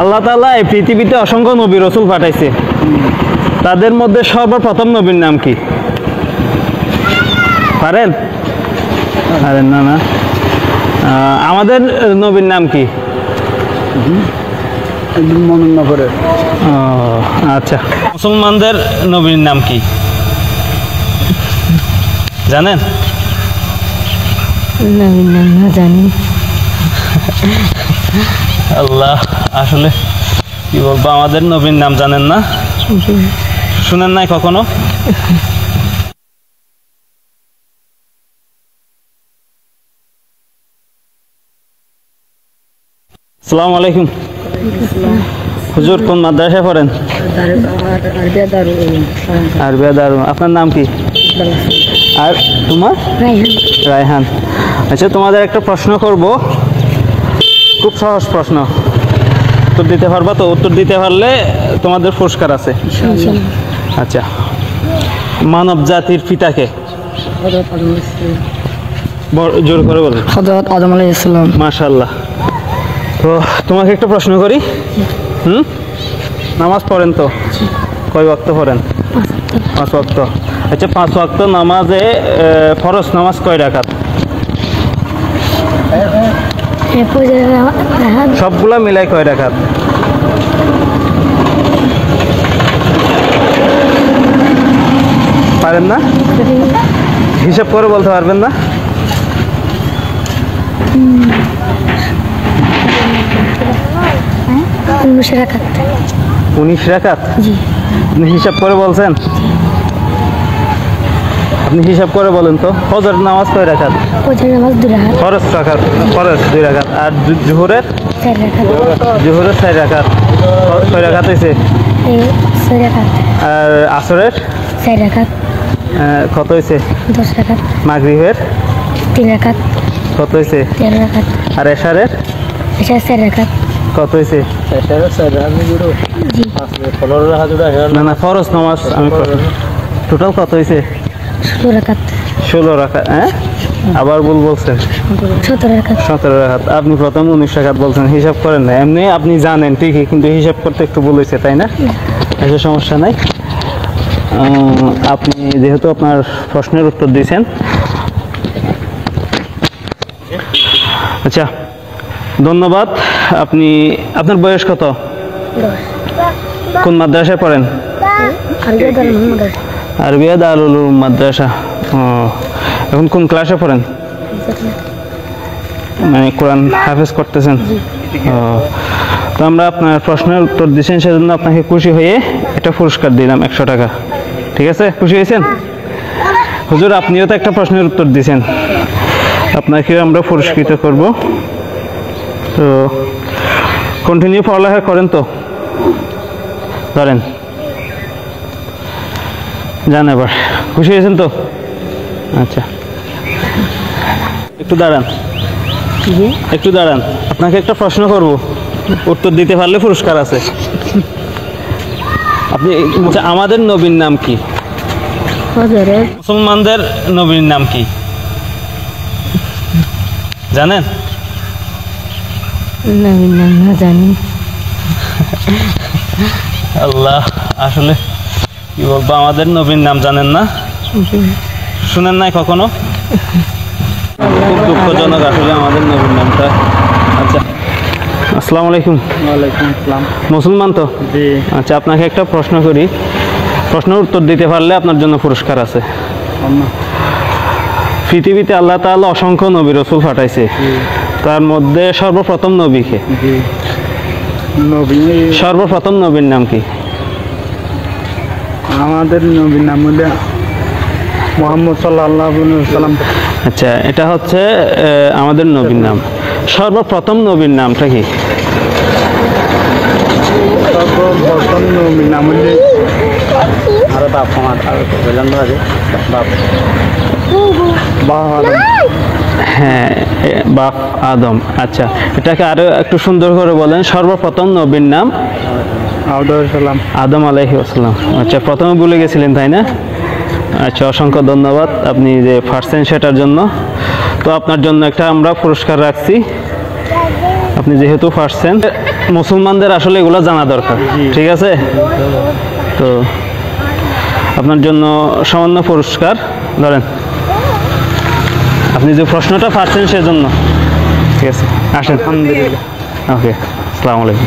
আল্লাহ তাআলা এই পৃথিবীতে অসংখ্য নবী রাসূল পাঠাইছে, তাদের মধ্যে সর্বপ্রথম নবীর নাম কি? পারেন? পারেন না? না, আমাদের নবীর নাম কি? মনে না করে। আচ্ছা, মুসলমানদের নবীর নাম কি জানেন? নবীর নাম না জানি। আল্লাহ, আসলে কি বলবো, আমাদের নবীর নাম জানেন না? শুনেন নাই কখনো? আসসালামু আলাইকুম। হুজুর কোন মাদ্রাসায় পড়েন? আরবিয়া দারুল। আপনার নাম কি? আর তোমার? রায়হান। আচ্ছা, তোমাদের একটা প্রশ্ন করব, খুব সহজ প্রশ্ন, উত্তর দিতে পারবা তো? উত্তর দিতে পারলে তোমাদের পুরস্কার আছে। আচ্ছা, মানব জাতির পিতাকে? জোর করে বলেন। হযরত আদম আলাইহিস সালাম। মাশাআল্লাহ। তো তোমাকে একটা প্রশ্ন করি, নামাজ পড়েন তো? কয় ওয়াক্ত পড়েন? 5 ওয়াক্ত। আচ্ছা, 5 ওয়াক্ত নামাজে ফরজ নামাজ কয় রাকাত? সবগুলা মিলাই কয় রাকাত? পারেন না? হিসাব করে বলতে পারবেন না? উনিশ রাকাত। 19 রাকাত? জি। আপনি হিসাব করে বলছেন? আপনি হিসাব করে বলেন তো, ফজর নামাজ কয় রাকাত? ফজর নামাজ 2 রাকাত। ফরজ রাকাত, ফরজ 2 রাকাত। আর জোহরের? 4 রাকাত। জোহরের 4 রাকাত। কয় রাকাত হইছে? 6 রাকাত। আর আসরের? 4 রাকাত। কত হইছে? 10 রাকাত। মাগরিবের? 3 রাকাত। কত হইছে? 13 রাকাত। আর এশারের? এশার 4 রাকাত। কত হইছে? এশারের 4 রাকাত জুড়ো। জি। 15 রাকাত জুড়ো। না না, ফরজ নামাজ আমি টোটাল কত হইছে? 16 রাকাত। 16 রাকাত। হ্যাঁ, আবার ভুল বলছেন। 17 রাকাত। 17 রাকাত। আপনি প্রথম 19 রাকাত বলছেন, হিসাব করেন না। এমনি আপনি জানেন ঠিকই, কিন্তু হিসাব করতে একটু ভুল হয়েছে, তাই না? এসব সমস্যা নাই। আপনি যেহেতু আপনার প্রশ্নের উত্তর দিয়েছেন, আচ্ছা ধন্যবাদ। আপনি, আপনার বয়স কত? 10। কোন মাদ্রাসায় পড়েন? আরবিয়া দারুল উলুম মাদ্রাসা। এখন কোন ক্লাসে পড়েন? মানে কোরআন হাফেজ করতেছেন? তো আমরা আপনার প্রশ্নের উত্তর দিয়েছেন, সেজন্য আপনাকে খুশি হয়ে একটা পুরস্কার দিলাম 100 টাকা। ঠিক আছে? খুশি হয়েছেন? হুজুর, আপনিও তো একটা প্রশ্নের উত্তর দিয়েছেন, আপনাকে আমরা পুরস্কৃত করব। তো কন্টিনিউ পড়ালেখা করেন তো? ধরেন, যান এবার। খুশি হয়েছেন তো? আচ্ছা, একটু দাঁড়ান, একটু দাঁড়ান। আপনাকে একটা প্রশ্ন করব, উত্তর দিতে পারলে পুরস্কার আছে। আপনি, আমাদের নবীর নাম কি? মুসলমানদের নবীর নাম কি জানেন? নবীর নাম না জানি। আল্লাহ, আসলে কি বলবো, আমাদের নবীর নাম জানেন না? শুনেন নাই কখনো? খুব দুঃখজনক আসলে আমাদের নবীর নামটা। আচ্ছা, আসসালামু আলাইকুম। ওয়ালাইকুম আসসালাম। মুসলমান তো? জি। আচ্ছা, আপনাকে একটা প্রশ্ন করি, প্রশ্নের উত্তর দিতে পারলে আপনার জন্য পুরস্কার আছে। পৃথিবীতে আল্লাহ তাআলা অসংখ্য নবী রাসূল পাঠাইছে, তার মধ্যে সর্বপ্রথম নবীকে? সর্বপ্রথম নবীর নাম কি? আমাদের নবীর নাম হলো মুহাম্মদ সাল্লাল্লাহু আলাইহি ওয়াসাল্লাম। আচ্ছা, এটা হচ্ছে আমাদের নবীর নাম। সর্বপ্রথম নবীর নামটা কি? সর্বপ্রথম নবীর নাম হলো আরে বাপ আমার আর বললাম না যে বাপ। হ্যাঁ, বাপ আদম। আচ্ছা, এটাকে আরো একটু সুন্দর করে বলেন। সর্বপ্রথম নবীর নাম? আদম আলাইহিস সালাম। আচ্ছা, প্রথমে ভুলে গেছিলেন তাই না? আচ্ছা, অসংখ্য ধন্যবাদ আপনি যে পারছেন সেটার জন্য। তো আপনার জন্য একটা আমরা পুরস্কার রাখছি, আপনি যেহেতু পারছেন। মুসলমানদের আসলে এগুলো জানা দরকার, ঠিক আছে? তো আপনার জন্য সামান্য পুরস্কার ধরেন, আপনি যে প্রশ্নটা পারছেন সেজন্য। ঠিক আছে, আসেন। আলহামদুলিল্লাহ। ওকে, আসসালামু আলাইকুম।